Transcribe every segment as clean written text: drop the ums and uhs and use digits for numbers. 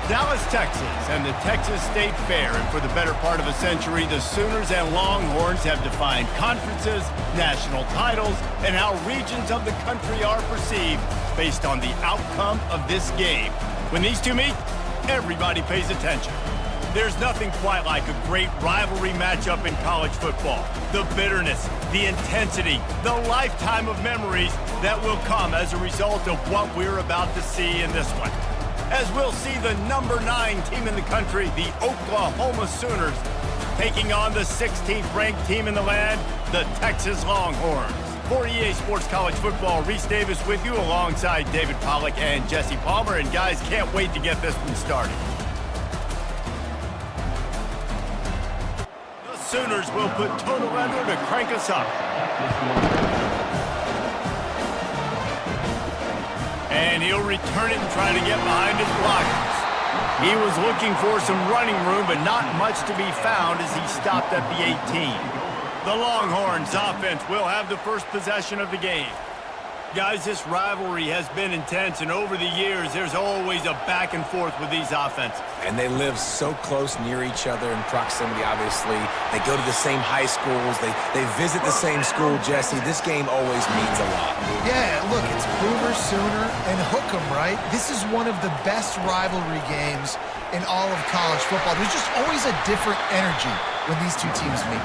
Dallas, Texas, and the Texas State Fair. And for the better part of a century, the Sooners and Longhorns have defined conferences, national titles, and how regions of the country are perceived based on the outcome of this game. When these two meet, everybody pays attention. There's nothing quite like a great rivalry matchup in college football. The bitterness, the intensity, the lifetime of memories that will come as a result of what we're about to see in this one. As we'll see the number 9 team in the country, the Oklahoma Sooners, taking on the 16th ranked team in the land, the Texas Longhorns. For EA Sports College Football, Reese Davis with you alongside David Pollack and Jesse Palmer. And guys, can't wait to get this one started. The Sooners will put total under to crank us up. And he'll return it and try to get behind his blockers. He was looking for some running room, but not much to be found as he stopped at the 18. The Longhorns offense will have the first possession of the game. Guys, this rivalry has been intense, and over the years, there's always a back and forth with these offenses. And they live so close near each other in proximity, obviously. They go to the same high schools. They visit the same school, Jesse. This game always means a lot. Yeah, look, it's Boomer, Sooner, and Hook'em, right? This is one of the best rivalry games in all of college football. There's just always a different energy when these two teams meet.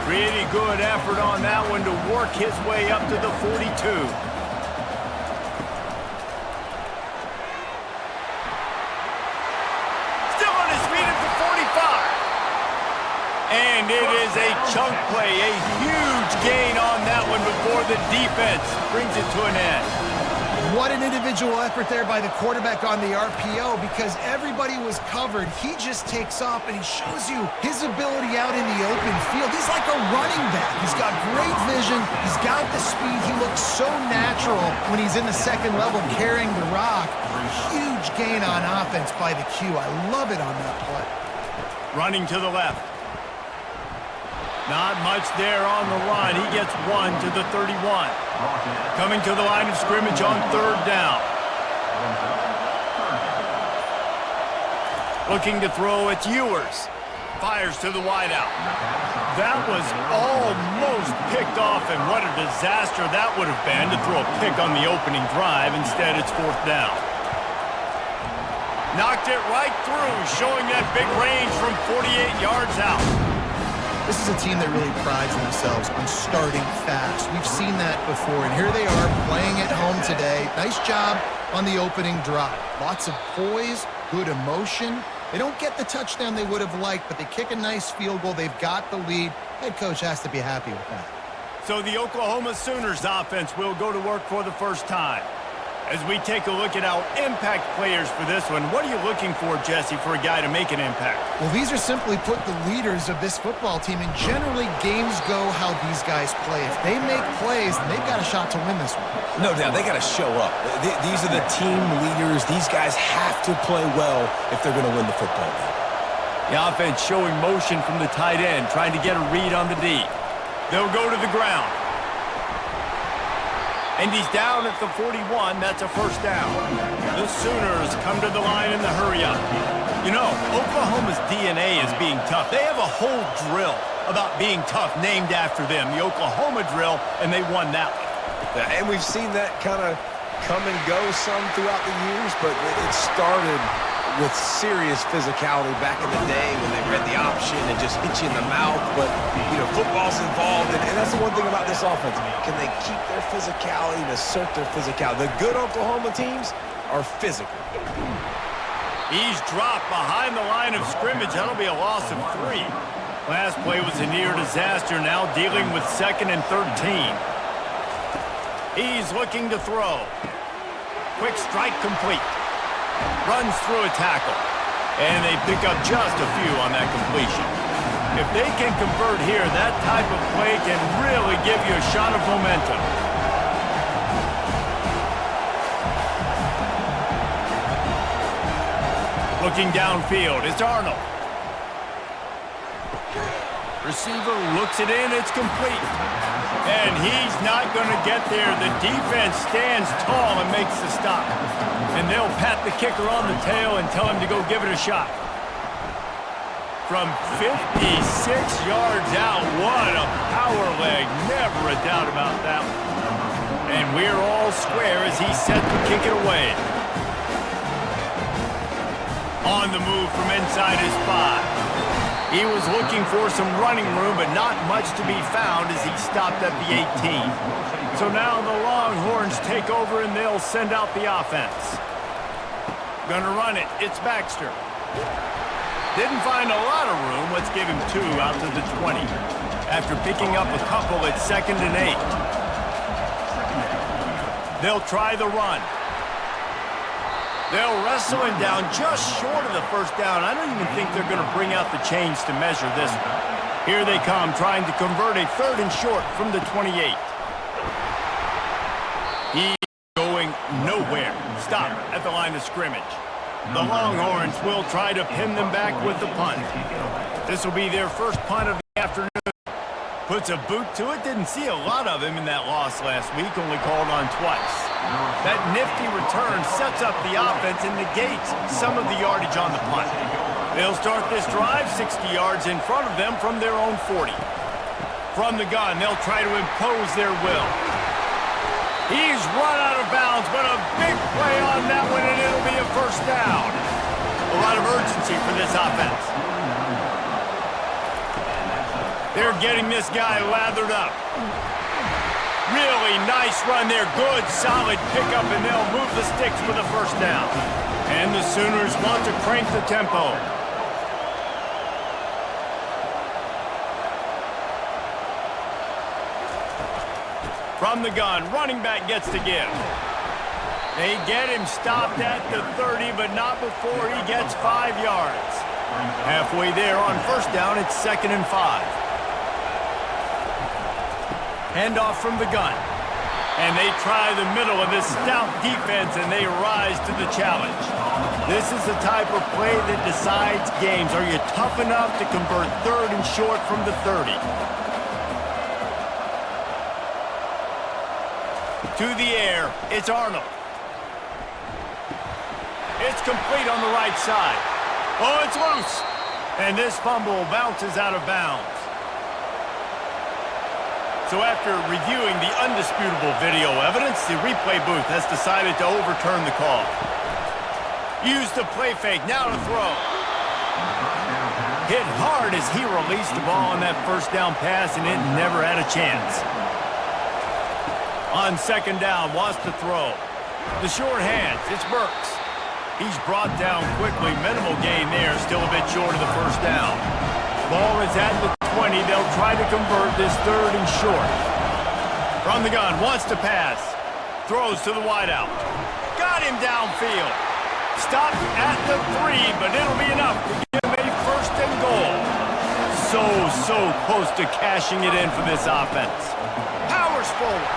Pretty good effort on that one to work his way up to the 42. And it is a chunk play, a huge gain on that one before the defense brings it to an end. What an individual effort there by the quarterback on the RPO, because everybody was covered. He just takes off, and he shows you his ability out in the open field. He's like a running back. He's got great vision. He's got the speed. He looks so natural when he's in the second level carrying the rock. Huge gain on offense by the Q. I love it on that play. Running to the left. Not much there on the line. He gets one to the 31. Coming to the line of scrimmage on 3rd down. Looking to throw, it's Ewers. Fires to the wideout. That was almost picked off, and what a disaster that would have been to throw a pick on the opening drive. Instead, it's 4th down. Knocked it right through, showing that big range from 48 yards out. This is a team that really prides themselves on starting fast. We've seen that before, and here they are playing at home today. Nice job on the opening drive. Lots of poise, good emotion. They don't get the touchdown they would have liked, but they kick a nice field goal. They've got the lead. Head coach has to be happy with that. So the Oklahoma Sooners offense will go to work for the first time. As we take a look at our impact players for this one, what are you looking for, Jesse, for a guy to make an impact? Well, these are simply put the leaders of this football team, and generally games go how these guys play. If they make plays, then they've got a shot to win this one. No doubt, they got to show up. These are the team leaders. These guys have to play well if they're going to win the football game. The offense showing motion from the tight end, trying to get a read on the D. They'll go to the ground. And he's down at the 41. That's a 1st down. The Sooners come to the line in the hurry-up. You know, Oklahoma's DNA is being tough. They have a whole drill about being tough named after them, the Oklahoma drill, and they won that one. And we've seen that kind of come and go some throughout the years, but it started with serious physicality back in the day when they read the option and just hit you in the mouth. But, you know, football's involved, and that's the one thing about this offense. Can they keep their physicality and assert their physicality? The good Oklahoma teams are physical. He's dropped behind the line of scrimmage. That'll be a loss of 3. Last play was a near disaster, now dealing with 2nd and 13. He's looking to throw. Quick strike complete. Runs through a tackle. And they pick up just a few on that completion. If they can convert here, that type of play can really give you a shot of momentum. Looking downfield, it's Arnold. Receiver looks it in, it's complete. And he's not going to get there. The defense stands tall and makes the stop. And they'll pat the kicker on the tail and tell him to go give it a shot. From 56 yards out, what a power leg. Never a doubt about that one. And we're all square as he's set to kick it away. On the move from inside his 5. He was looking for some running room, but not much to be found as he stopped at the 18. So now the Longhorns take over and they'll send out the offense. Gonna run it. It's Baxter. Didn't find a lot of room. Let's give him 2 out to the 20. After picking up a couple at 2nd and 8. They'll try the run. They'll wrestle him down just short of the first down. I don't even think they're going to bring out the chains to measure this one. Here they come, trying to convert a 3rd and short from the 28. He's going nowhere. Stop at the line of scrimmage. The Longhorns will try to pin them back with the punt. This will be their first punt of the afternoon. Puts a boot to it. Didn't see a lot of him in that loss last week, only called on twice. That nifty return sets up the offense and negates some of the yardage on the punt. They'll start this drive 60 yards in front of them from their own 40. From the gun, they'll try to impose their will. He's run out of bounds, but a big play on that one, and it'll be a first down. A lot of urgency for this offense. They're getting this guy lathered up. Really nice run there. Good, solid pickup, and they'll move the sticks for the first down. And the Sooners want to crank the tempo. From the gun, running back gets to give. They get him stopped at the 30, but not before he gets 5 yards. Halfway there on first down, it's 2nd and 5. Handoff from the gun. And they try the middle of this stout defense, and they rise to the challenge. This is the type of play that decides games. Are you tough enough to convert 3rd and short from the 30? To the air, it's Arnold. It's complete on the right side. Oh, it's loose. And this fumble bounces out of bounds. So after reviewing the undisputable video evidence, the replay booth has decided to overturn the call. Use the play fake, now to throw. Hit hard as he released the ball on that first down pass, and it never had a chance. On 2nd down, wants to throw. The short hands, it's Burks. He's brought down quickly, minimal gain there, still a bit short of the first down. Ball is at the 20. They'll try to convert this 3rd and short. From the gun, wants to pass. Throws to the wideout. Got him downfield. Stopped at the 3, but it'll be enough to give him a 1st and goal. So close to cashing it in for this offense. Powers forward.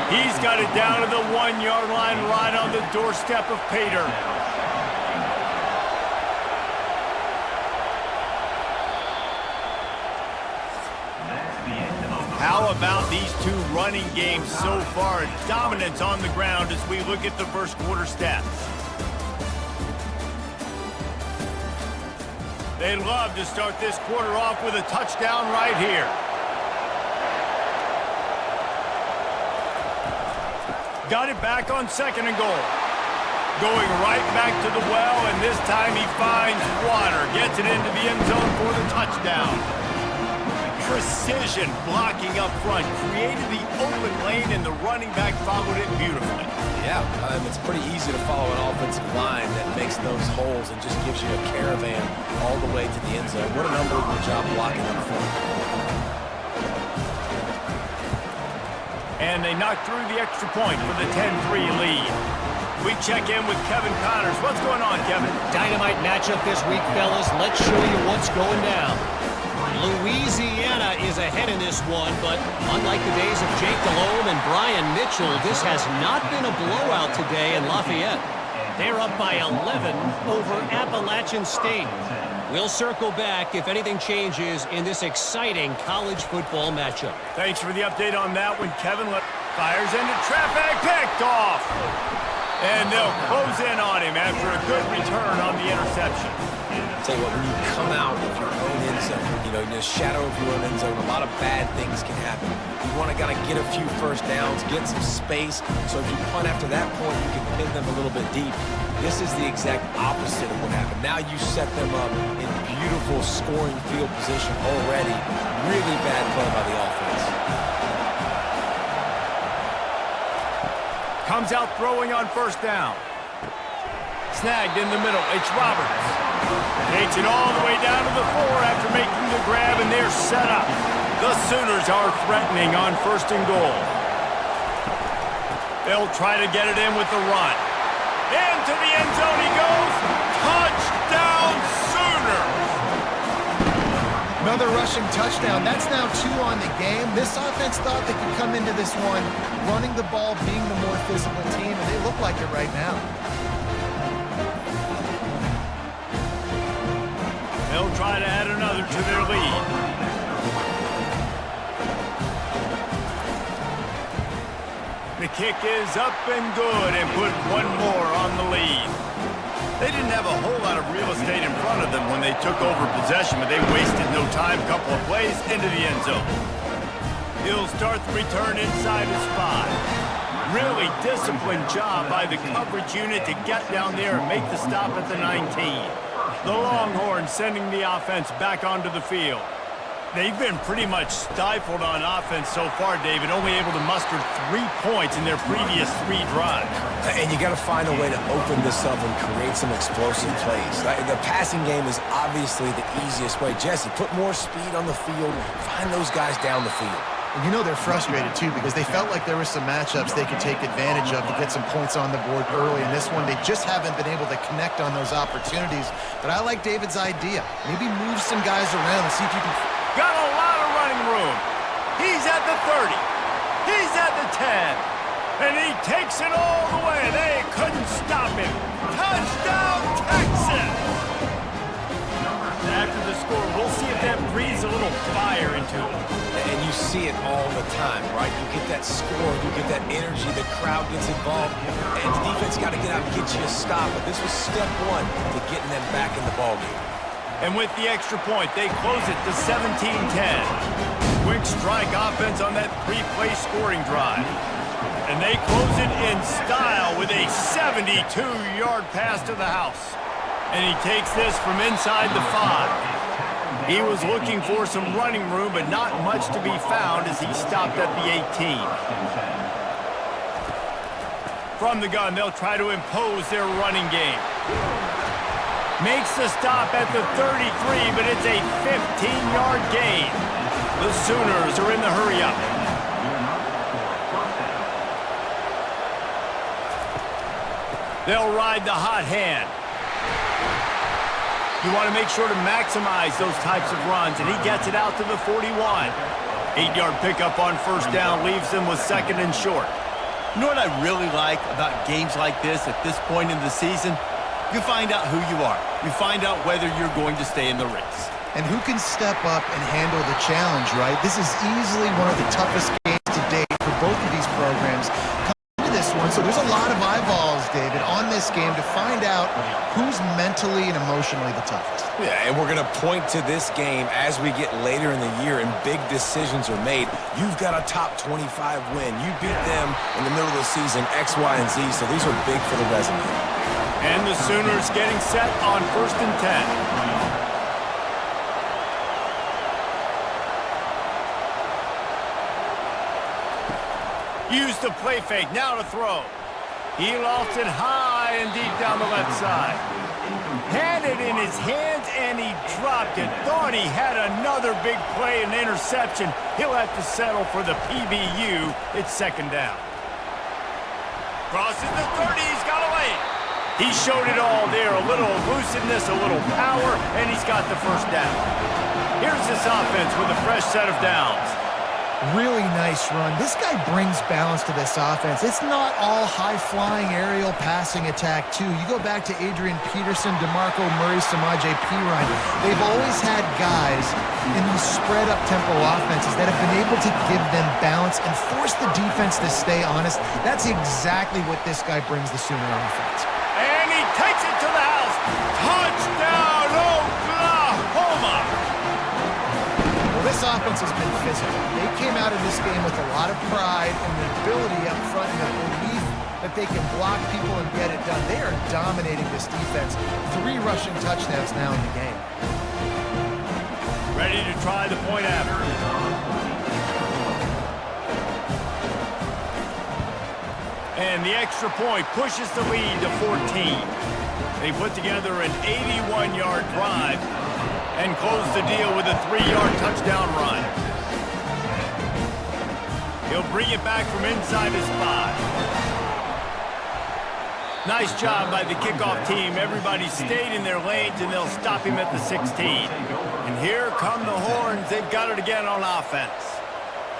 He's got it down to the 1-yard line, right on the doorstep of Pater. How about these two running games so far? Dominance on the ground as we look at the first quarter stats. They'd love to start this quarter off with a touchdown right here. Got it back on 2nd and goal. Going right back to the well, and this time he finds water. Gets it into the end zone for the touchdown. Precision blocking up front. Created the open lane, and the running back followed it beautifully. Yeah, it's pretty easy to follow an offensive line that makes those holes and just gives you a caravan all the way to the end zone. What an unbelievable job blocking up front. And they knock through the extra point for the 10-3 lead. We check in with Kevin Connors. What's going on, Kevin? Dynamite matchup this week, fellas. Let's show you what's going down. Louisiana is ahead in this one, but unlike the days of Jake Delhomme and Brian Mitchell, this has not been a blowout today in Lafayette. They're up by 11 over Appalachian. Appalachian State. We'll circle back if anything changes in this exciting college football matchup. Thanks for the update on that one, Kevin. Fires into traffic, picked off. And they'll close in on him after a good return on the interception. Tell you what, when you come out of your own end zone, in the shadow of your own end zone, a lot of bad things can happen. You want to get a few first downs, get some space, so if you punt after that point, you can pin them a little bit deep. This is the exact opposite of what happened. Now you set them up in beautiful scoring field position already. Really bad play by the offense. Comes out throwing on first down. Snagged in the middle. It's Roberts. Takes it all the way down to the 4 after making the grab, and they're set up. The Sooners are threatening on first and goal. They'll try to get it in with the run. Into the end zone he goes. Touchdown, Sooners! Another rushing touchdown. That's now 2 on the game. This offense thought they could come into this one running the ball, being the more physical team, and they look like it right now. They'll try to add another to their lead. The kick is up and good and put one more on the lead. They didn't have a whole lot of real estate in front of them when they took over possession, but they wasted no time. Couple of plays into the end zone. He'll start the return inside his 5. Really disciplined job by the coverage unit to get down there and make the stop at the 19. The Longhorns sending the offense back onto the field. They've been pretty much stifled on offense so far, David, only able to muster 3 points in their previous 3 drives. And you got to find a way to open this up and create some explosive plays. The passing game is obviously the easiest way. Jesse, put more speed on the field. Find those guys down the field. And they're frustrated, too, because they felt like there were some matchups they could take advantage of to get some points on the board early. In this one, they just haven't been able to connect on those opportunities. But I like David's idea. Maybe move some guys around and see if you can... Got a lot of running room. He's at the 30. He's at the 10. And he takes it all the way. They couldn't stop him. Touchdown, Texas! After the score, we'll see if that breathes a little fire into him. And you see it all the time, right? You get that score, you get that energy, the crowd gets involved, and the defense got to get out and get you a stop. But this was step 1 to getting them back in the ballgame. And with the extra point, they close it to 17-10. Quick strike offense on that 3-play scoring drive. And they close it in style with a 72-yard pass to the house. And he takes this from inside the 5. He was looking for some running room, but not much to be found as he stopped at the 18. From the gun, they'll try to impose their running game. Makes the stop at the 33, but it's a 15-yard gain. The Sooners are in the hurry-up. They'll ride the hot hand. You want to make sure to maximize those types of runs, and he gets it out to the 41. 8-yard pickup on first down leaves them with 2nd and short. You know what I really like about games like this at this point in the season? You find out who you are. You find out whether you're going to stay in the race. And who can step up and handle the challenge, right? This is easily one of the toughest games to date for both of these programs. Coming to this one, so there's a lot of eyeballs, David, on this game to find out who's mentally and emotionally the toughest. Yeah, and we're going to point to this game as we get later in the year and big decisions are made. You've got a top 25 win. You beat them in the middle of the season, X, Y, and Z, so these are big for the resume. And the Sooners getting set on 1st and 10. Use the play fake, now to throw. He lost it high and deep down the left side. Had it in his hands and he dropped it. Thought he had another big play and interception. He'll have to settle for the PBU. It's 2nd down. Crosses the 30, he's got away. He showed it all there, a little elusiveness, a little power, and he's got the first down. Here's this offense with a fresh set of downs. Really nice run. This guy brings balance to this offense. It's not all high-flying aerial passing attack, too. You go back to Adrian Peterson, DeMarco Murray, Samaje Perine. They've always had guys in these spread-up tempo offenses that have been able to give them balance and force the defense to stay honest. That's exactly what this guy brings the Sooner offense. And he takes it to the house. Touchdown, Oklahoma! This offense has been physical. They came out of this game with a lot of pride and the ability up front and the belief that they can block people and get it done. They are dominating this defense. 3 rushing touchdowns now in the game. Ready to try the point after. And the extra point pushes the lead to 14. They put together an 81-yard drive and close the deal with a 3-yard touchdown run. He'll bring it back from inside his 5. Nice job by the kickoff team. Everybody stayed in their lanes, and they'll stop him at the 16. And here come the Horns. They've got it again on offense.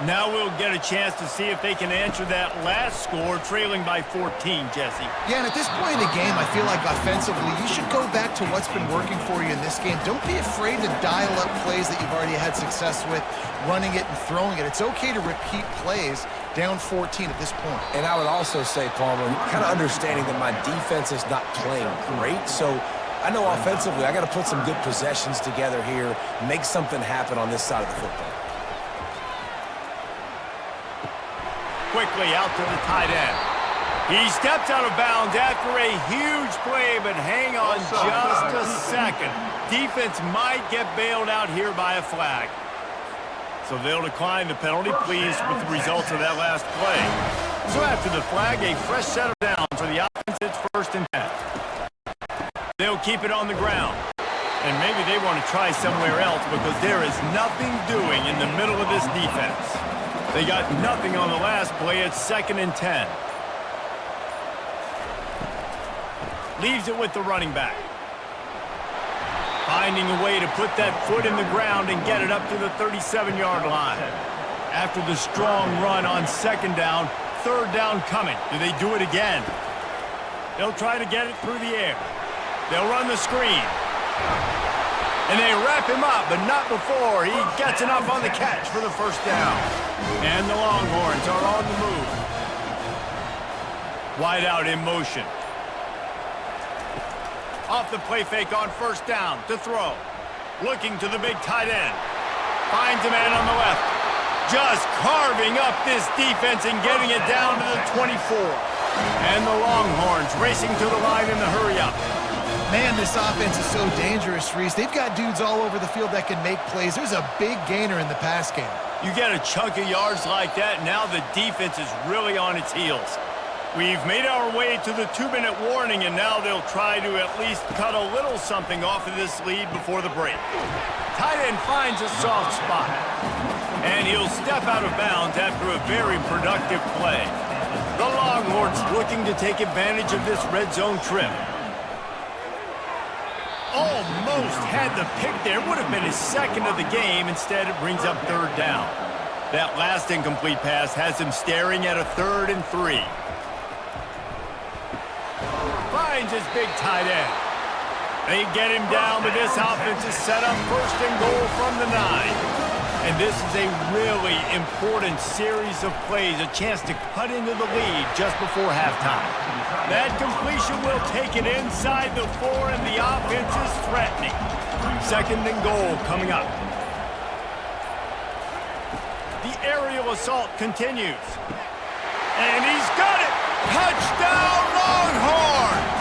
Now we'll get a chance to see if they can answer that last score, trailing by 14, Jesse. Yeah, and at this point in the game, I feel like offensively, you should go back to what's been working for you in this game. Don't be afraid to dial up plays that you've already had success with, running it and throwing it. It's okay to repeat plays down 14 at this point. And I would also say, Palmer, kind of understanding that my defense is not playing great, so I know offensively I got to put some good possessions together here, make something happen on this side of the football. Quickly out to the tight end. He steps out of bounds after a huge play, but hang on just a second. Defense might get bailed out here by a flag. So they'll decline the penalty, pleased with the results of that last play. So after the flag, a fresh set of downs for the offense. It's 1st and 10. They'll keep it on the ground. And maybe they want to try somewhere else because there is nothing doing in the middle of this defense. They got nothing on the last play. It's 2nd and 10. Leaves it with the running back. Finding a way to put that foot in the ground and get it up to the 37-yard line. After the strong run on 2nd down, 3rd down coming. Do they do it again? They'll try to get it through the air. They'll run the screen. And they wrap him up, but not before he gets enough on the catch for the 1st down. And the Longhorns are on the move. Wide out in motion. Off the play fake on 1st down to throw. Looking to the big tight end. Finds a man on the left. Just carving up this defense and getting it down to the 24. And the Longhorns racing to the line in the hurry-up. Man, this offense is so dangerous, Reese. They've got dudes all over the field that can make plays. There's a big gainer in the pass game. You get a chunk of yards like that, now the defense is really on its heels. We've made our way to the 2-minute warning, and now they'll try to at least cut a little something off of this lead before the break. Tight end finds a soft spot, and he'll step out of bounds after a very productive play. The Longhorns looking to take advantage of this red zone trip. Almost had the pick there. Would have been his 2nd of the game. Instead, it brings up 3rd down. That last incomplete pass has him staring at a 3rd and 3. Finds his big tight end. They get him down, but this offense is set up 1st and goal from the 9. And this is a really important series of plays, a chance to cut into the lead just before halftime. That completion will take it inside the 4, and the offense is threatening. 2nd and goal coming up. The aerial assault continues. And he's got it! Touchdown, Longhorns!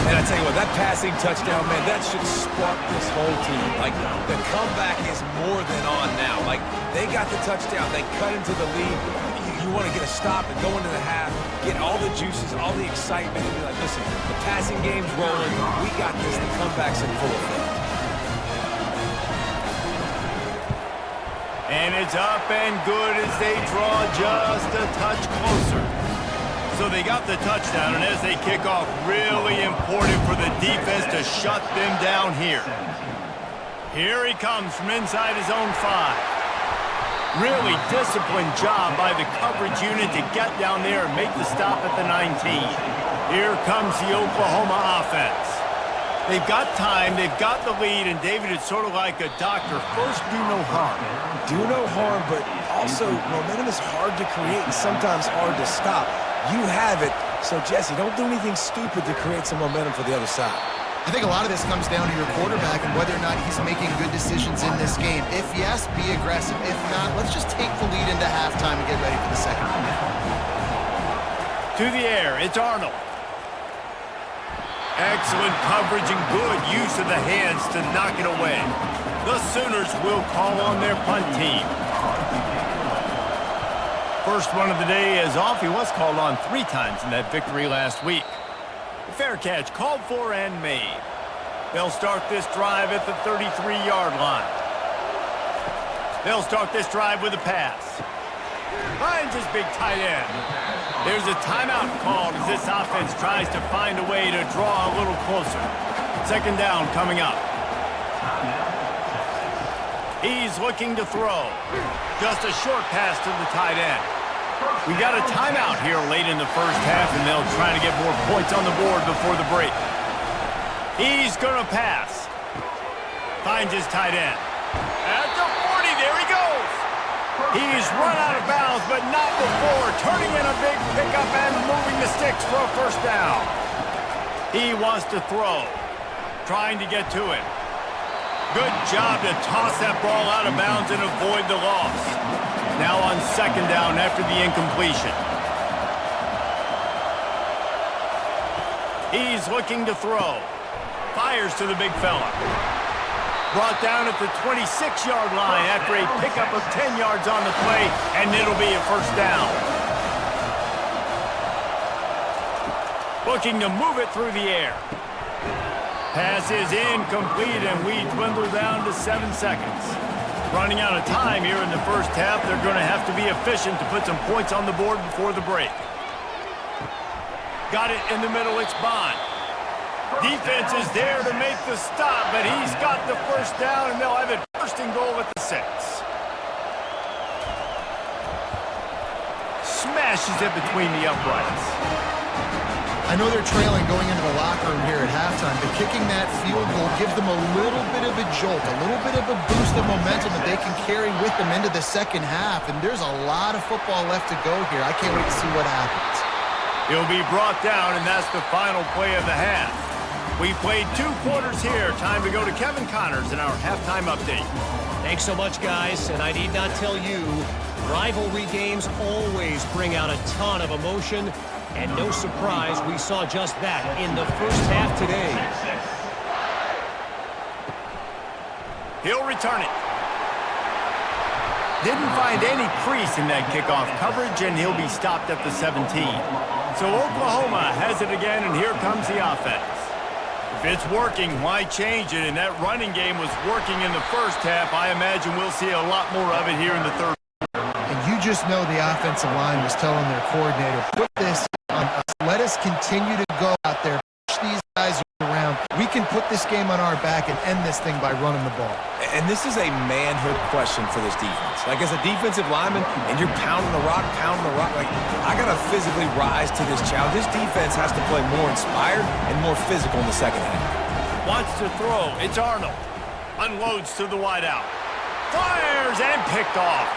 And I tell you what, that passing touchdown, man, that should spark this whole team. Like, the comeback is more than on now. Like, they got the touchdown. They cut into the lead. You want to get a stop and go into the half, get all the juices, all the excitement, and be like, listen, the passing game's rolling. We got this. The comeback's in full effect. And it's up and good as they draw just a touch closer. So they got the touchdown, and as they kick off, really important for the defense to shut them down here. Here he comes from inside his own 5. Really disciplined job by the coverage unit to get down there and make the stop at the 19. Here comes the Oklahoma offense. They've got time, they've got the lead, and David, it's sort of like a doctor. First, do no harm. Do no harm, but also momentum is hard to create and sometimes hard to stop. You have it, so Jesse, don't do anything stupid to create some momentum for the other side. I think a lot of this comes down to your quarterback and whether or not he's making good decisions in this game. If yes, be aggressive. If not, let's just take the lead into halftime and get ready for the second half. To the air, it's Arnold. Excellent coverage and good use of the hands to knock it away. The Sooners will call on their punt team. First one of the day is off. He was called on 3 times in that victory last week. Fair catch called for and made. They'll start this drive at the 33-yard line. They'll start this drive with a pass. Finds his big tight end. There's a timeout called as this offense tries to find a way to draw a little closer. Second down coming up. He's looking to throw. Just a short pass to the tight end. We got a timeout here late in the first half, and they'll try to get more points on the board before the break. He's going to pass. Finds his tight end. At the 40, there he goes. He's run out of bounds, but not before turning in a big pickup and moving the sticks for a first down. He wants to throw, trying to get to it. Good job to toss that ball out of bounds and avoid the loss. Now on second down after the incompletion. He's looking to throw. Fires to the big fella. Brought down at the 26-yard line after a pickup of 10 yards on the play, and it'll be a first down. Looking to move it through the air. Pass is incomplete, and we dwindle down to 7 seconds. Running out of time here in the first half. They're going to have to be efficient to put some points on the board before the break. Got it in the middle. It's Bond. Defense is there to make the stop, but he's got the first down, and they'll have it first and goal at the 6. Smashes it between the uprights. I know they're trailing going into the locker room here at halftime, but kicking that field goal gives them a little bit of a jolt, a little bit of a boost of momentum that they can carry with them into the second half, and there's a lot of football left to go here. I can't wait to see what happens. He'll be brought down, and that's the final play of the half. We played 2 quarters here. Time to go to Kevin Connors in our halftime update. Thanks so much, guys, and I need not tell you, rivalry games always bring out a ton of emotion. And no surprise, we saw just that in the first half today. He'll return it. Didn't find any crease in that kickoff coverage, and he'll be stopped at the 17. So Oklahoma has it again, and here comes the offense. If it's working, why change it? And that running game was working in the first half. I imagine we'll see a lot more of it here in the third. And you just know the offensive line was telling their coordinator, put this on us. Let us continue to go out there, push these guys around. We can put this game on our back and end this thing by running the ball. And this is a manhood question for this defense. Like, as a defensive lineman, and you're pounding the rock, like, I got to physically rise to this challenge. This defense has to play more inspired and more physical in the second half. Wants to throw. It's Arnold. Unloads to the wideout. Fires and picked off.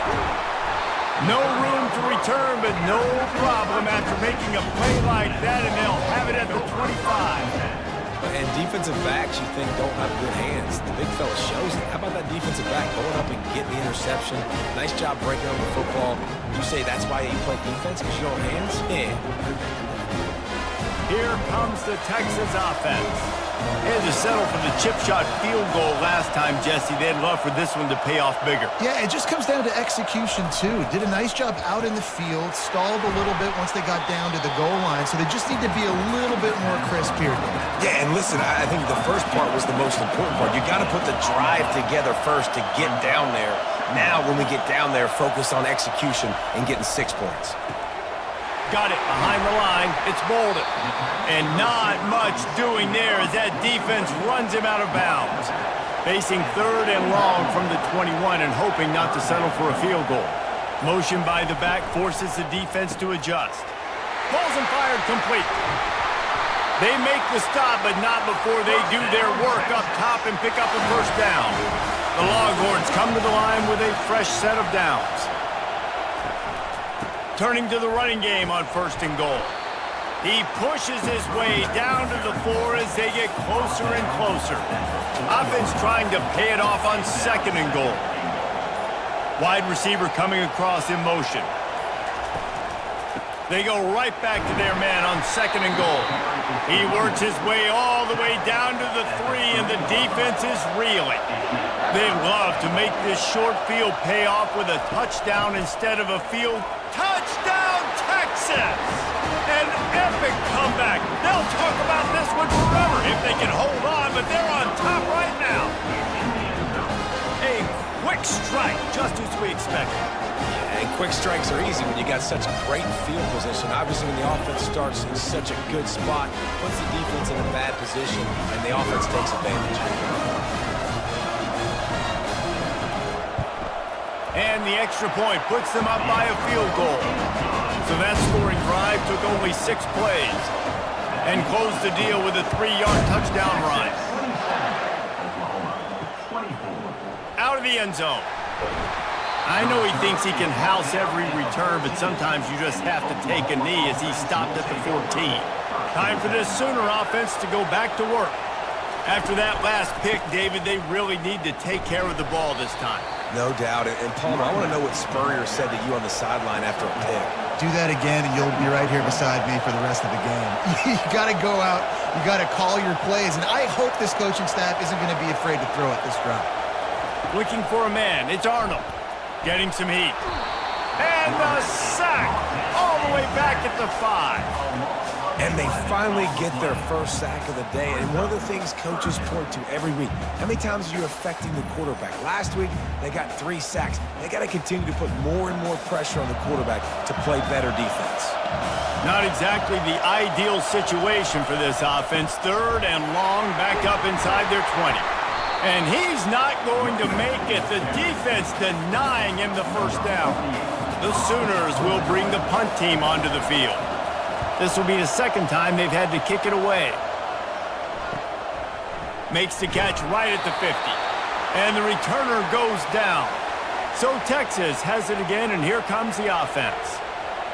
No room to return, but no problem after making a play like that, and they'll have it at the 25. And defensive backs, you think, don't have good hands. The big fella shows it. How about that defensive back going up and getting the interception? Nice job breaking on the football. You say that's why you play defense, because you don't have hands? Yeah. Here comes the Texas offense. They had to settle for the chip shot field goal last time, Jesse. They'd love for this one to pay off bigger. Yeah, it just comes down to execution, too. Did a nice job out in the field, stalled a little bit once they got down to the goal line, so they just need to be a little bit more crisp here. Yeah, and listen, I think the first part was the most important part. You got to put the drive together first to get down there. Now, when we get down there, focus on execution and getting 6 points. Got it behind the line. It's Bolden. And not much doing there as that defense runs him out of bounds. Facing 3rd and long from the 21 and hoping not to settle for a field goal. Motion by the back forces the defense to adjust. Balls and fired complete. They make the stop, but not before they do their work up top and pick up a first down. The Longhorns come to the line with a fresh set of downs. Turning to the running game on 1st and goal. He pushes his way down to the 4 as they get closer and closer. Offense trying to pay it off on 2nd and goal. Wide receiver coming across in motion. They go right back to their man on 2nd and goal. He works his way all the way down to the 3, and the defense is reeling. They love to make this short field pay off with a touchdown instead of a field. Touchdown, Texas! An epic comeback. They'll talk about this one forever if they can hold on, but they're on top right now. A quick strike, just as we expected. And quick strikes are easy when you got such great field position. Obviously, when the offense starts in such a good spot, puts the defense in a bad position, and the offense takes advantage. And the extra point puts them up by a field goal. So that scoring drive took only 6 plays and closed the deal with a 3-yard touchdown run. Out of the end zone. I know he thinks he can house every return, but sometimes you just have to take a knee as he stopped at the 14. Time for this Sooner offense to go back to work. After that last pick, David, they really need to take care of the ball this time. No doubt. And Palmer, I want to know what Spurrier said to you on the sideline after a pick. Do that again, and you'll be right here beside me for the rest of the game. You got to go out. You got to call your plays, and I hope this coaching staff isn't going to be afraid to throw it this drive. Looking for a man. It's Arnold. Getting some heat. And the sack all the way back at the 5. And they finally get their first sack of the day. And one of the things coaches point to every week, how many times are you affecting the quarterback? Last week, they got 3 sacks. They got to continue to put more and more pressure on the quarterback to play better defense. Not exactly the ideal situation for this offense. 3rd and long, back up inside their 20. And he's not going to make it. The defense denying him the first down. The Sooners will bring the punt team onto the field. This will be the 2nd time they've had to kick it away. Makes the catch right at the 50. And the returner goes down. So Texas has it again, and here comes the offense.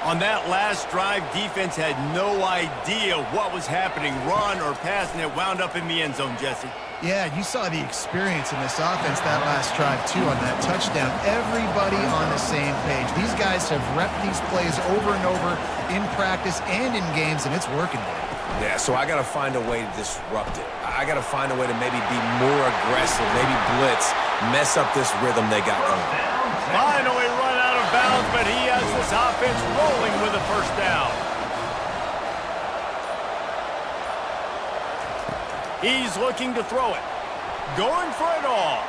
On that last drive, defense had no idea what was happening, run or pass, and it wound up in the end zone, Jesse. Yeah, you saw the experience in this offense that last drive, too, on that touchdown. Everybody on the same page. These guys have repped these plays over and over in practice and in games, and it's working. Yeah, so I got to find a way to disrupt it. I got to find a way to maybe be more aggressive, maybe blitz, mess up this rhythm they got going. Finally run out of bounds, but he has this offense rolling with a first down. He's looking to throw it. Going for it all.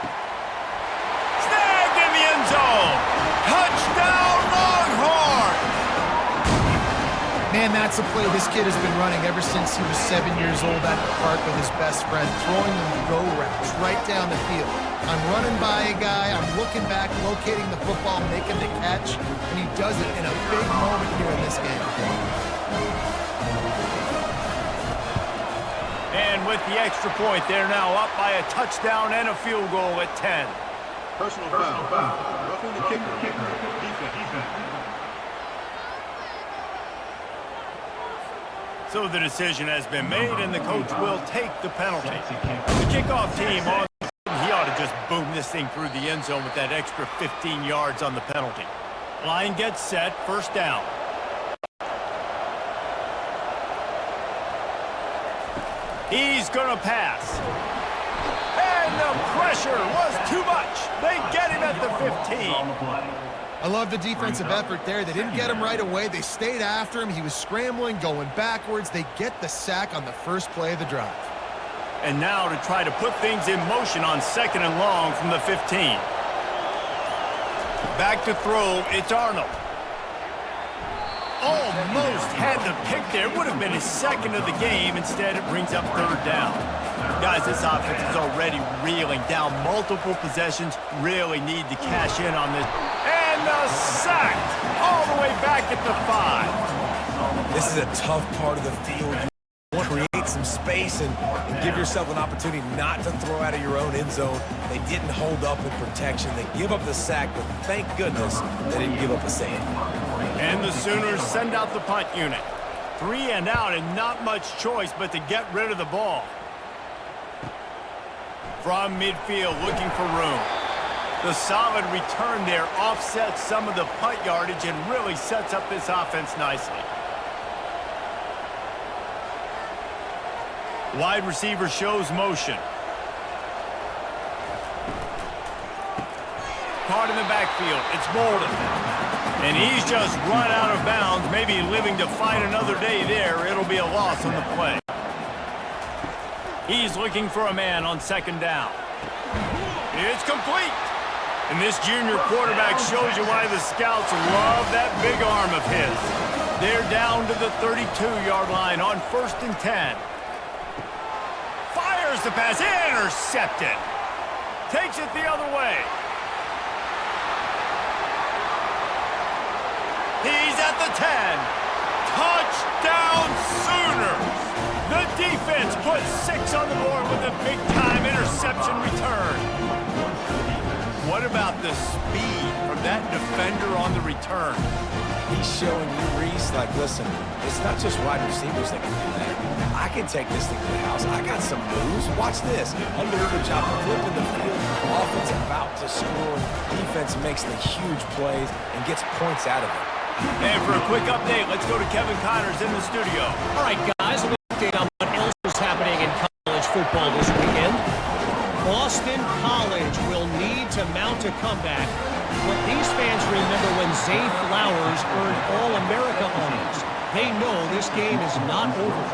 Snagged in the end zone. Touchdown, Longhorns! Man, that's a play this kid has been running ever since he was 7 years old at the park with his best friend, throwing them go routes right down the field. I'm running by a guy, I'm looking back, locating the football, making the catch, and he does it in a big moment here in this game. And with the extra point, they're now up by a touchdown and a field goal at 10. Personal foul. Roughing the kicker. Defense. So the decision has been made, and the coach will take the penalty. The kickoff team on, he ought to just boom this thing through the end zone with that extra 15 yards on the penalty. Line gets set, first down. He's going to pass. And the pressure was too much. They get him at the 15. I love the defensive effort there. They didn't get him right away. They stayed after him. He was scrambling, going backwards. They get the sack on the first play of the drive. And now to try to put things in motion on 2nd and long from the 15. Back to throw, it's Arnold. Almost had the pick there. Would have been his 2nd of the game. Instead, it brings up 3rd down. Guys, this offense is already reeling down multiple possessions. Really need to cash in on this. And the sack all the way back at the 5. This is a tough part of the field. You want to create some space and give yourself an opportunity not to throw out of your own end zone. They didn't hold up in protection. They give up the sack, but thank goodness they didn't give up a safety. And the Sooners send out the punt unit. 3 and out and not much choice but to get rid of the ball. From midfield, looking for room. The solid return there offsets some of the punt yardage and really sets up this offense nicely. Wide receiver shows motion. Caught in the backfield. It's Bolden. And he's just run out of bounds, maybe living to fight another day there. It'll be a loss on the play. He's looking for a man on second down. It's complete. And this junior quarterback shows you why the scouts love that big arm of his. They're down to the 32-yard line on 1st and 10. Fires the pass, intercepted. Takes it the other way. He's at the 10. Touchdown Sooners. The defense puts 6 on the board with a big-time interception return. What about the speed from that defender on the return? He's showing you, Reese, like, listen, it's not just wide receivers that can do that. I can take this thing to the house. I got some moves. Watch this. Unbelievable job flipping the field. Offense about to score. Defense makes the huge plays and gets points out of it. And for a quick update, let's go to Kevin Connors in the studio. All right, guys, a little update on what else is happening in college football this weekend. Boston College will need to mount a comeback, but these fans remember when Zay Flowers earned All-America honors. They know this game is not over.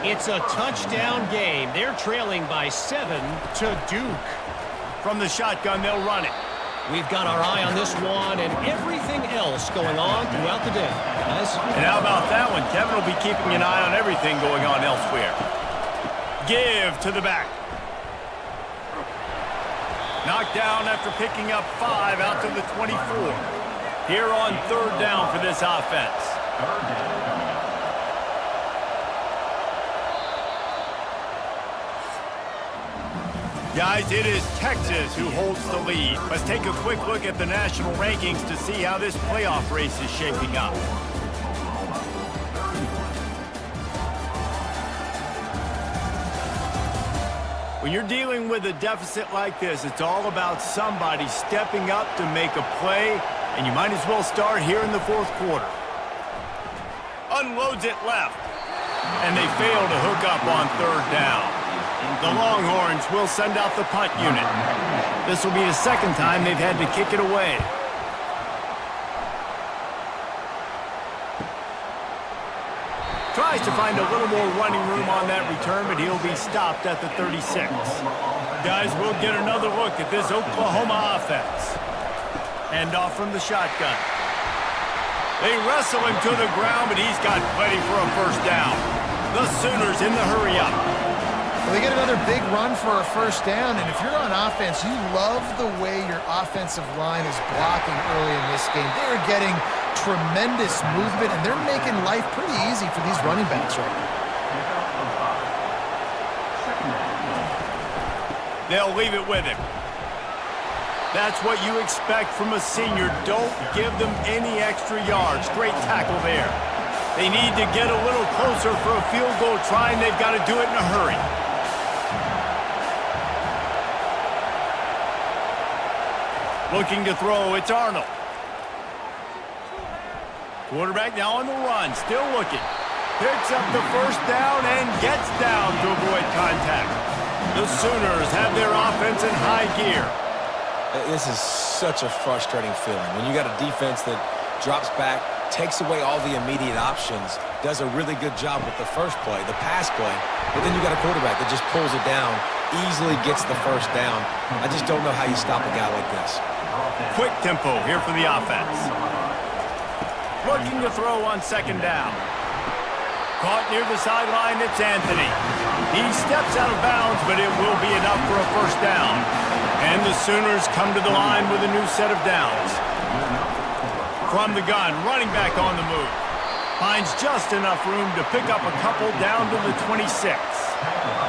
It's a touchdown game. They're trailing by 7 to Duke. From the shotgun, they'll run it. We've got our eye on this one and everything else going on throughout the day, guys. And how about that one? Kevin will be keeping an eye on everything going on elsewhere. Give to the back. Knocked down after picking up 5 out to the 24. Here on 3rd down for this offense. Guys, it is Texas who holds the lead. Let's take a quick look at the national rankings to see how this playoff race is shaping up. When you're dealing with a deficit like this, it's all about somebody stepping up to make a play, and you might as well start here in the 4th quarter. Unloads it left, and they fail to hook up on 3rd down. The Longhorns will send out the punt unit. This will be the 2nd time they've had to kick it away. Tries to find a little more running room on that return, but he'll be stopped at the 36. Guys, we'll get another look at this Oklahoma offense. Hand off from the shotgun. They wrestle him to the ground, but he's got plenty for a 1st down. The Sooners in the hurry up. Well, they get another big run for a 1st down, and if you're on offense, you love the way your offensive line is blocking early in this game. They're getting tremendous movement, and they're making life pretty easy for these running backs right now. They'll leave it with him. That's what you expect from a senior. Don't give them any extra yards. Great tackle there. They need to get a little closer for a field goal try, and they've got to do it in a hurry. Looking to throw, it's Arnold. Quarterback now on the run, still looking. Picks up the 1st down and gets down to avoid contact. The Sooners have their offense in high gear. This is such a frustrating feeling. When you got a defense that drops back, takes away all the immediate options, does a really good job with the first play, the pass play, but then you got a quarterback that just pulls it down, easily gets the 1st down. I just don't know how you stop a guy like this. Quick tempo here for the offense. Looking to throw on 2nd down. Caught near the sideline, it's Anthony. He steps out of bounds, but it will be enough for a first down. And the Sooners come to the line with a new set of downs. From the gun, running back on the move. Finds just enough room to pick up a couple down to the 26.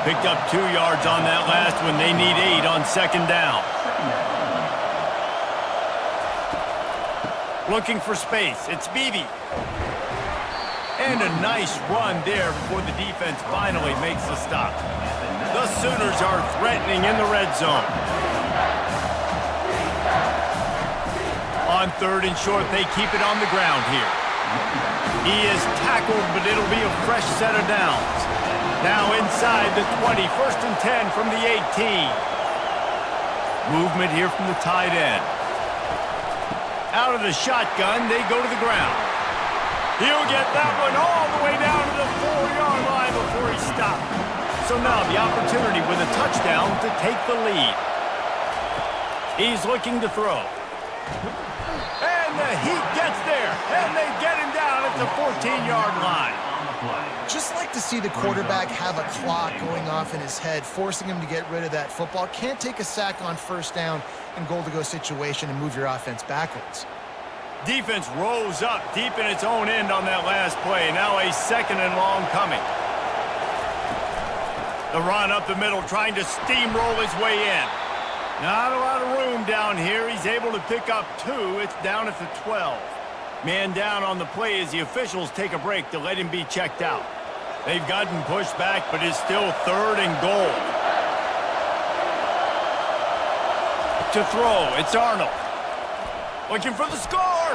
Picked up 2 yards on that last when they need 8 on second down. Looking for space, it's Beebe. And a nice run there before the defense finally makes the stop. The Sooners are threatening in the red zone. On 3rd and short, they keep it on the ground here. He is tackled, but it'll be a fresh set of downs. Now inside the 20, 1st and 10 from the 18. Movement here from the tight end. Out of the shotgun, they go to the ground. He'll get that one all the way down to the 4-yard line before he stopped. So now the opportunity with a touchdown to take the lead. He's looking to throw. And the Heat gets there, and they get him down at the 14-yard line. Just like to see the quarterback have a clock going off in his head, forcing him to get rid of that football. Can't take a sack on first down and goal-to-go situation and move your offense backwards. Defense rolls up deep in its own end on that last play. Now a 2nd and long coming. The run up the middle, trying to steamroll his way in. Not a lot of room down here. He's able to pick up 2. It's down at the 12. Man down on the play as the officials take a break to let him be checked out. They've gotten pushed back, but it's still 3rd and goal. To throw, it's Arnold. Looking for the score.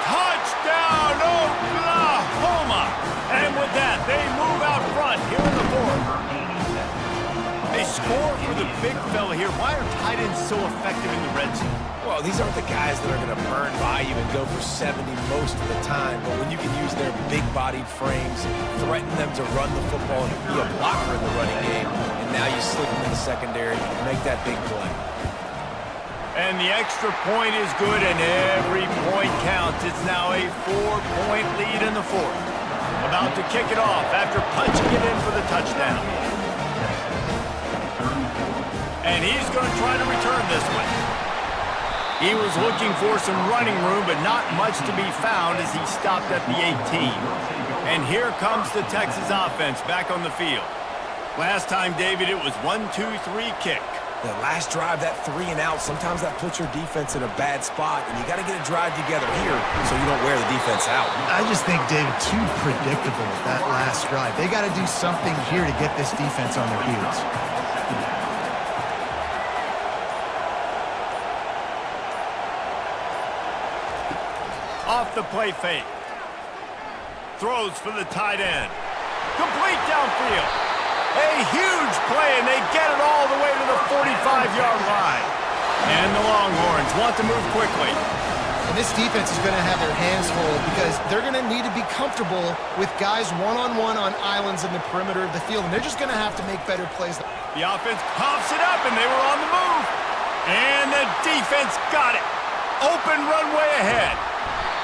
Touchdown, Oklahoma. And with that, they move out front here in the 4th. They score for the big fella here. Why are tight ends so effective in the red zone? Well, these aren't the guys that are going to burn by you and go for 70 most of the time, but when you can use their big-bodied frames, threaten them to run the football and be a blocker in the running game, and now you slip them in the secondary and make that big play. And the extra point is good, and every point counts. It's now a 4-point lead in the 4th. About to kick it off after punching it in for the touchdown. And he's going to try to return this one. He was looking for some running room, but not much to be found as he stopped at the 18. And here comes the Texas offense back on the field. Last time, David, it was 1-2-3 kick. The last drive, that 3 and out, sometimes that puts your defense in a bad spot, and you got to get a drive together here so you don't wear the defense out. I just think, David, too predictable with that last drive. They got to do something here to get this defense on their heels. Off the play fake. Throws for the tight end. Complete downfield. A huge play, and they get it all the way to the 45-yard line. And the Longhorns want to move quickly. And this defense is going to have their hands full because they're going to need to be comfortable with guys one-on-one on islands in the perimeter of the field, and they're just going to have to make better plays. The offense coughs it up, and they were on the move. And the defense got it. Open runway ahead.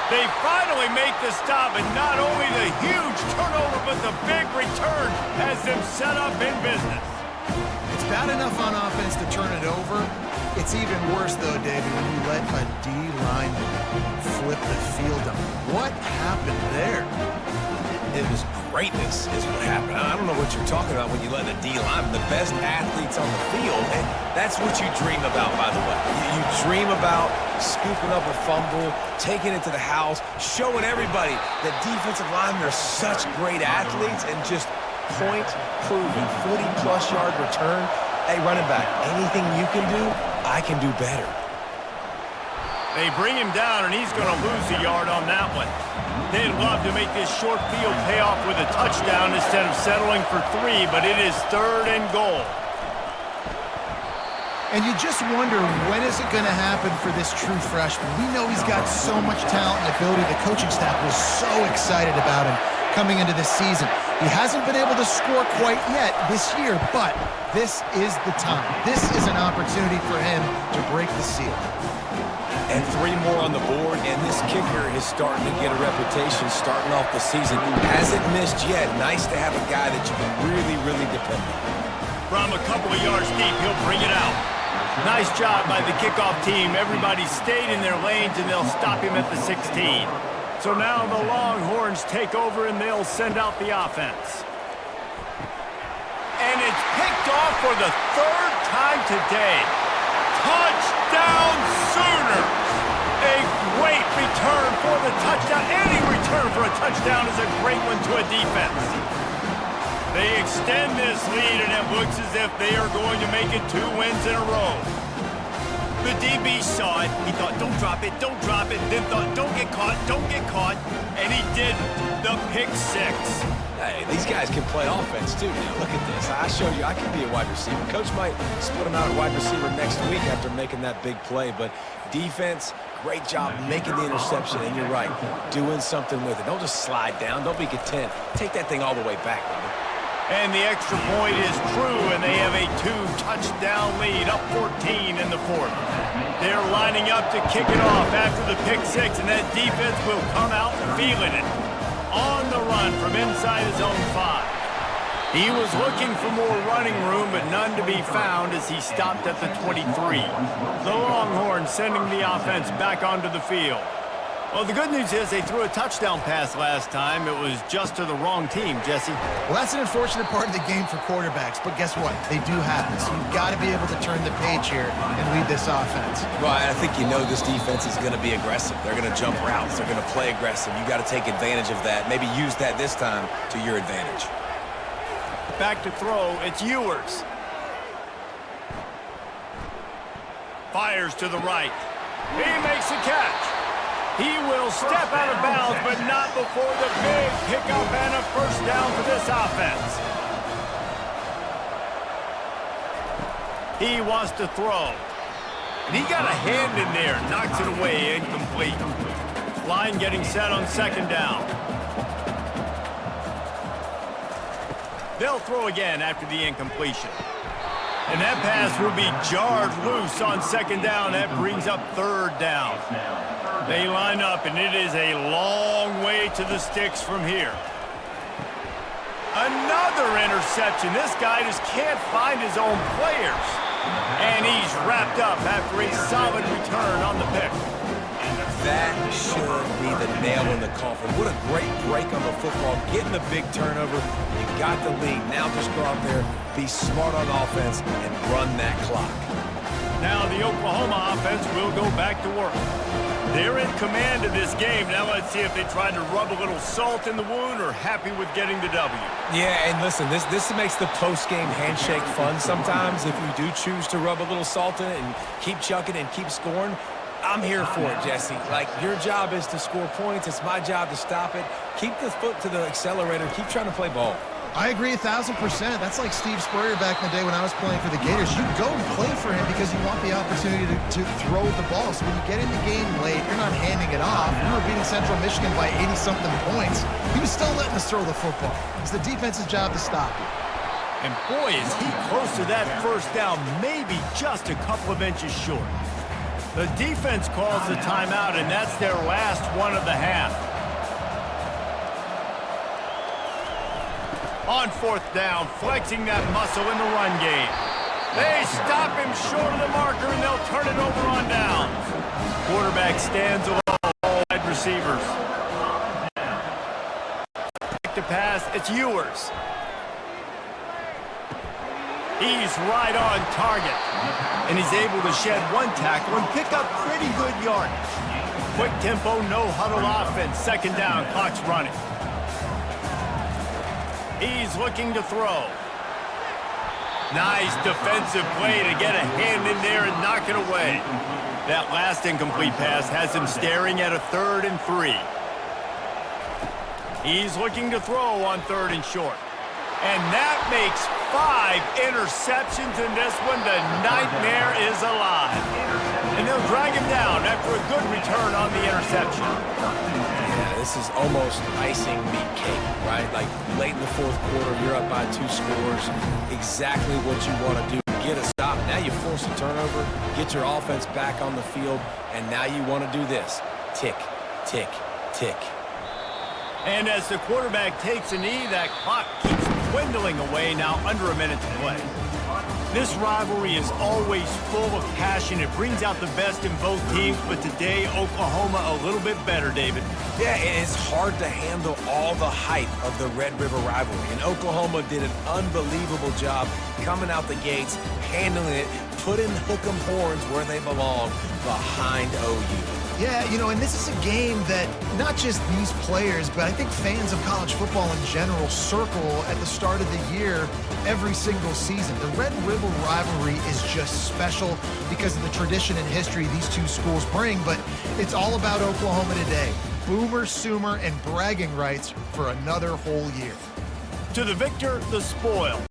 They finally make the stop, and not only the huge turnover, but the big return has them set up in business. It's bad enough on offense to turn it over. It's even worse, though, David, when you let a D lineman flip the field up. What happened there? It was greatness is what happened. I don't know what you're talking about when you let a D lineman, the best athletes on the field, and that's what you dream about, by the way. You dream about scooping up a fumble, taking it to the house, showing everybody that defensive linemen are such great athletes, and just point-proven 40-plus yard return. Hey, running back, anything you can do, I can do better. They bring him down, and he's going to lose a yard on that one. They'd love to make this short field pay off with a touchdown instead of settling for 3, but it is 3rd and goal. And you just wonder, when is it going to happen for this true freshman? We know he's got so much talent and ability. The coaching staff was so excited about him coming into this season. He hasn't been able to score quite yet this year, but this is the time. This is an opportunity for him to break the seal. And 3 more on the board, and this kicker is starting to get a reputation starting off the season. Hasn't missed yet. Nice to have a guy that you can really, really depend on. From a couple of yards deep, he'll bring it out. Nice job by the kickoff team. Everybody stayed in their lanes, and they'll stop him at the 16. So now the Longhorns take over, and they'll send out the offense. And it's picked off for the 3rd time today. Touchdown Sooner! A great return for the touchdown. Any return for a touchdown is a great one to a defense. They extend this lead, and it looks as if they are going to make it 2 wins in a row. The DB saw it. He thought, don't drop it, don't drop it. Then thought, don't get caught, don't get caught. And he didn't. The pick 6. Hey, these guys can play offense, too. Now, look at this. I showed you I can be a wide receiver. Coach might split him out at wide receiver next week after making that big play. But defense, great job making the interception. And you're right, doing something with it. Don't just slide down. Don't be content. Take that thing all the way back, brother. And the extra point is true, and they have a 2-touchdown lead, up 14 in the 4th. They're lining up to kick it off after the pick 6, and that defense will come out feeling it. On the run from inside his own 5. He was looking for more running room, but none to be found as he stopped at the 23. The Longhorns sending the offense back onto the field. Well, the good news is they threw a touchdown pass last time. It was just to the wrong team, Jesse. Well, that's an unfortunate part of the game for quarterbacks, but guess what? They do happen, so you've got to be able to turn the page here and lead this offense. Well, I think you know this defense is going to be aggressive. They're going to jump routes. They're going to play aggressive. You got to take advantage of that. Maybe use that this time to your advantage. Back to throw, it's Ewers. Fires to the right. He makes a catch. He will step out of bounds, but not before the big pickup and a 1st down for this offense. He wants to throw. And he got a hand in there, knocks it away, incomplete. Line getting set on 2nd down. They'll throw again after the incompletion. And that pass will be jarred loose on 2nd down. That brings up 3rd down. They line up, and it is a long way to the sticks from here. Another interception. This guy just can't find his own players. And he's wrapped up after a solid return on the pick. That should be the nail in the coffin. What a great break on the football. Getting the big turnover. You got the lead. Now just go out there, be smart on offense, and run that clock. Now the Oklahoma offense will go back to work. They're in command of this game. Now let's see if they try to rub a little salt in the wound or happy with getting the W. Yeah, and listen, this makes the post-game handshake fun sometimes. If you do choose to rub a little salt in it and keep chucking and keep scoring, I'm here for it, Jesse. Like, your job is to score points. It's my job to stop it. Keep the foot to the accelerator. Keep trying to play ball. I agree 1,000%. That's like Steve Spurrier back in the day when I was playing for the Gators. You go and play for him because you want the opportunity to throw the ball. So when you get in the game late, you're not handing it off. We were beating Central Michigan by 80-something points. He was still letting us throw the football. It's the defense's job to stop you. And boy, is he close to that 1st down, maybe just a couple of inches short. The defense calls the timeout, and that's their last one of the half. On 4th down, flexing that muscle in the run game. They stop him short of the marker, and they'll turn it over on downs. Quarterback stands alone, all wide receivers. Back to pass, it's Ewers. He's right on target. And he's able to shed 1 tackle and pick up pretty good yardage. Quick tempo, no huddle offense. 2nd down, clock's running. He's looking to throw. Nice defensive play to get a hand in there and knock it away. That last incomplete pass has him staring at a 3rd and 3. He's looking to throw on 3rd and short. And that makes 5 interceptions in this one. The nightmare is alive. And they'll drag him down after a good return on the interception. Yeah, this is almost icing meat cake, right? Like late in the 4th quarter, you're up by 2 scores. Exactly what you want to do. Get a stop. Now you force force a turnover, get your offense back on the field, and now you want to do this. Tick, tick, tick. And as the quarterback takes a knee, that clock keeps dwindling away, now under a minute to play. This rivalry is always full of passion. It brings out the best in both teams, but today, Oklahoma a little bit better, David. Yeah, it's hard to handle all the hype of the Red River rivalry, and Oklahoma did an unbelievable job coming out the gates, handling it, putting hook'em horns where they belong, behind OU. Yeah, and this is a game that not just these players, but I think fans of college football in general circle at the start of the year every single season. The Red River rivalry is just special because of the tradition and history these two schools bring, but it's all about Oklahoma today. Boomer, Sooner, and bragging rights for another whole year. To the victor, the spoil.